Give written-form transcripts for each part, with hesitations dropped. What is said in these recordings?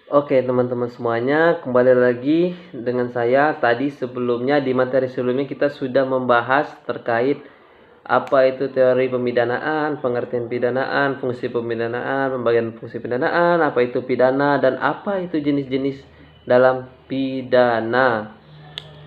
Oke teman-teman semuanya, kembali lagi dengan saya. Tadi sebelumnya di materi sebelumnya kita sudah membahas terkait apa itu teori pemidanaan, pengertian pidanaan, fungsi pemidanaan, pembagian fungsi pidanaan, apa itu pidana, dan apa itu jenis-jenis dalam pidana.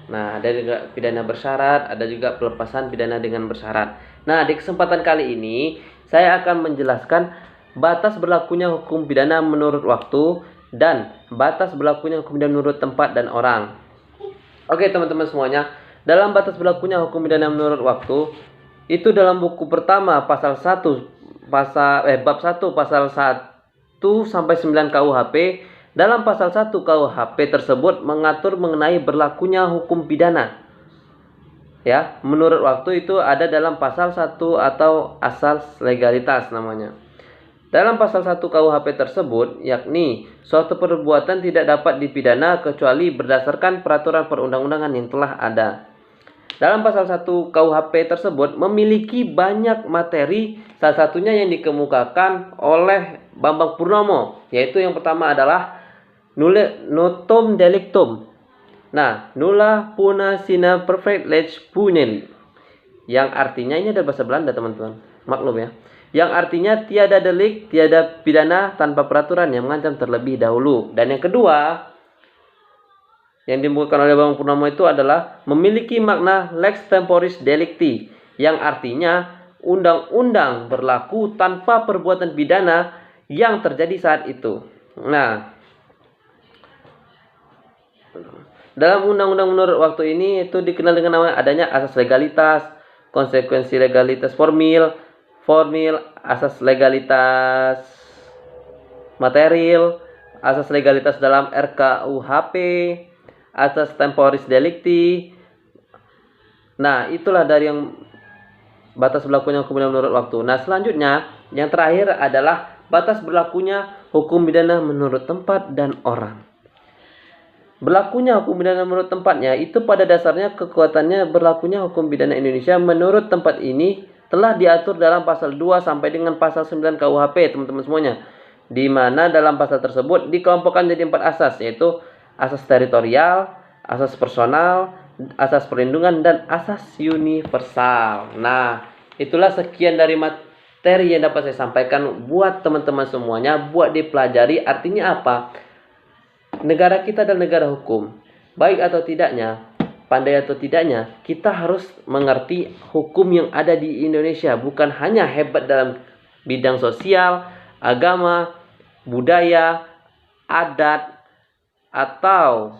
Nah, ada juga pidana bersyarat, ada juga pelepasan pidana dengan bersyarat. Nah, di kesempatan kali ini saya akan menjelaskan batas berlakunya hukum pidana menurut waktu dan batas berlakunya hukum pidana menurut tempat dan orang. Oke, teman-teman semuanya, dalam batas berlakunya hukum pidana menurut waktu itu dalam buku pertama pasal 1 bab 1 pasal 1 sampai 9 KUHP. Dalam pasal 1 KUHP tersebut mengatur mengenai berlakunya hukum pidana. Ya, menurut waktu itu ada dalam pasal 1 atau asas legalitas namanya. Dalam pasal 1 KUHP tersebut, yakni suatu perbuatan tidak dapat dipidana kecuali berdasarkan peraturan perundang-undangan yang telah ada. Dalam pasal 1 KUHP tersebut memiliki banyak materi, salah satunya yang dikemukakan oleh Bambang Purnomo, yaitu yang pertama adalah notum delictum. Nah, nulla puna sine perfect leg puneli, yang artinya ini ada bahasa Belanda teman-teman, maklum ya, yang artinya tiada delik, tiada pidana tanpa peraturan yang mengancam terlebih dahulu. Dan yang kedua yang dimukakan oleh Bang Purnomo itu adalah memiliki makna lex temporis delicti, yang artinya undang-undang berlaku tanpa perbuatan pidana yang terjadi saat itu. Nah, dalam undang-undang menurut waktu ini itu dikenal dengan nama adanya asas legalitas, konsekuensi legalitas formil, asas legalitas material, asas legalitas dalam RKUHP, asas temporis delicti. Nah, itulah dari yang batas berlakunya hukum pidana menurut waktu. Nah, selanjutnya yang terakhir adalah batas berlakunya hukum pidana menurut tempat dan orang. Berlakunya hukum pidana menurut tempatnya itu pada dasarnya kekuatannya berlakunya hukum pidana Indonesia menurut tempat ini telah diatur dalam pasal 2 sampai dengan pasal 9 KUHP, teman-teman semuanya. Di mana dalam pasal tersebut dikelompokkan jadi 4 asas, yaitu asas teritorial, asas personal, asas perlindungan, dan asas universal. Nah, itulah sekian dari materi yang dapat saya sampaikan buat teman-teman semuanya, buat dipelajari. Artinya apa? Negara kita adalah negara hukum. Baik atau tidaknya, pandai atau tidaknya, kita harus mengerti hukum yang ada di Indonesia. Bukan hanya hebat dalam bidang sosial, agama, budaya, adat, atau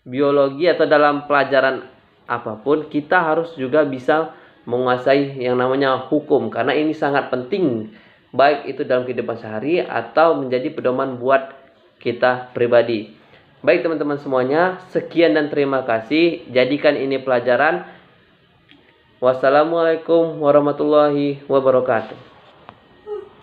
biologi, atau dalam pelajaran apapun, kita harus juga bisa menguasai yang namanya hukum. Karena ini sangat penting, baik itu dalam kehidupan sehari atau menjadi pedoman buat kita pribadi. Baik teman-teman semuanya, sekian dan terima kasih. Jadikan ini pelajaran. Wassalamualaikum warahmatullahi wabarakatuh.